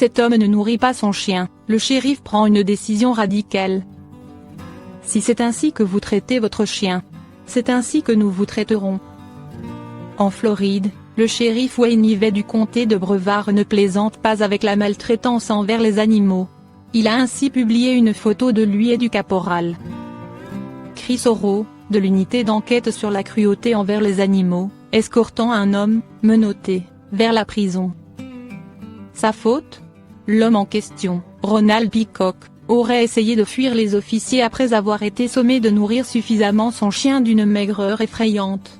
cet homme ne nourrit pas son chien, le shérif prend une décision radicale. Si c'est ainsi que vous traitez votre chien, c'est ainsi que nous vous traiterons. En Floride, le shérif Wayne Yvet du comté de Brevard ne plaisante pas avec la maltraitance envers les animaux. Il a ainsi publié une photo de lui et du caporal Chris Oro, de l'unité d'enquête sur la cruauté envers les animaux, escortant un homme, menotté, vers la prison. Sa faute ? L'homme en question, Ronald Peacock, aurait essayé de fuir les officiers après avoir été sommé de nourrir suffisamment son chien d'une maigreur effrayante.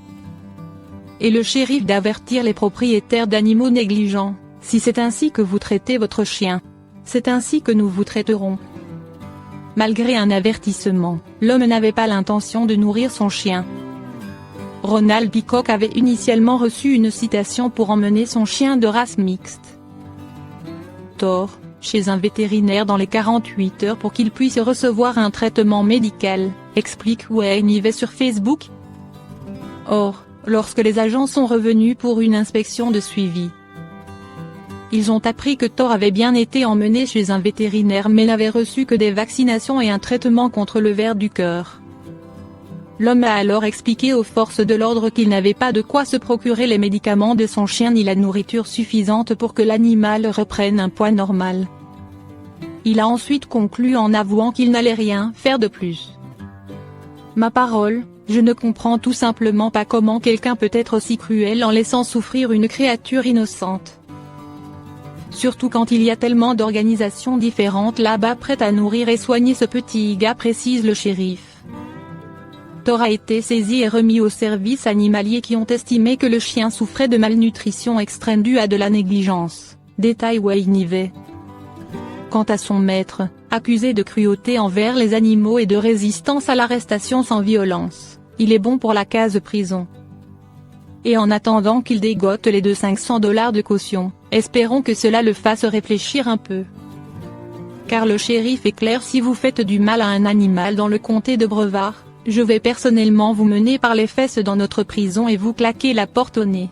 Et le shérif d'avertir les propriétaires d'animaux négligents, si c'est ainsi que vous traitez votre chien, c'est ainsi que nous vous traiterons. Malgré un avertissement, l'homme n'avait pas l'intention de nourrir son chien. Ronald Peacock avait initialement reçu une citation pour emmener son chien de race mixte Thor, chez un vétérinaire dans les 48 heures pour qu'il puisse recevoir un traitement médical, explique Wayne Yvet sur Facebook. Or, lorsque les agents sont revenus pour une inspection de suivi, ils ont appris que Thor avait bien été emmené chez un vétérinaire mais n'avait reçu que des vaccinations et un traitement contre le ver du cœur. L'homme a alors expliqué aux forces de l'ordre qu'il n'avait pas de quoi se procurer les médicaments de son chien ni la nourriture suffisante pour que l'animal reprenne un poids normal. Il a ensuite conclu en avouant qu'il n'allait rien faire de plus. Ma parole, je ne comprends tout simplement pas comment quelqu'un peut être aussi cruel en laissant souffrir une créature innocente. Surtout quand il y a tellement d'organisations différentes là-bas prêtes à nourrir et soigner ce petit gars, précise le shérif. Thor a été saisi et remis aux services animaliers qui ont estimé que le chien souffrait de malnutrition extrême due à de la négligence, détaille Wayne Yvet. Quant à son maître, accusé de cruauté envers les animaux et de résistance à l'arrestation sans violence, il est bon pour la case prison. Et en attendant qu'il dégote les $500 de caution, espérons que cela le fasse réfléchir un peu. Car le shérif est clair: si vous faites du mal à un animal dans le comté de Brevard, je vais personnellement vous mener par les fesses dans notre prison et vous claquer la porte au nez.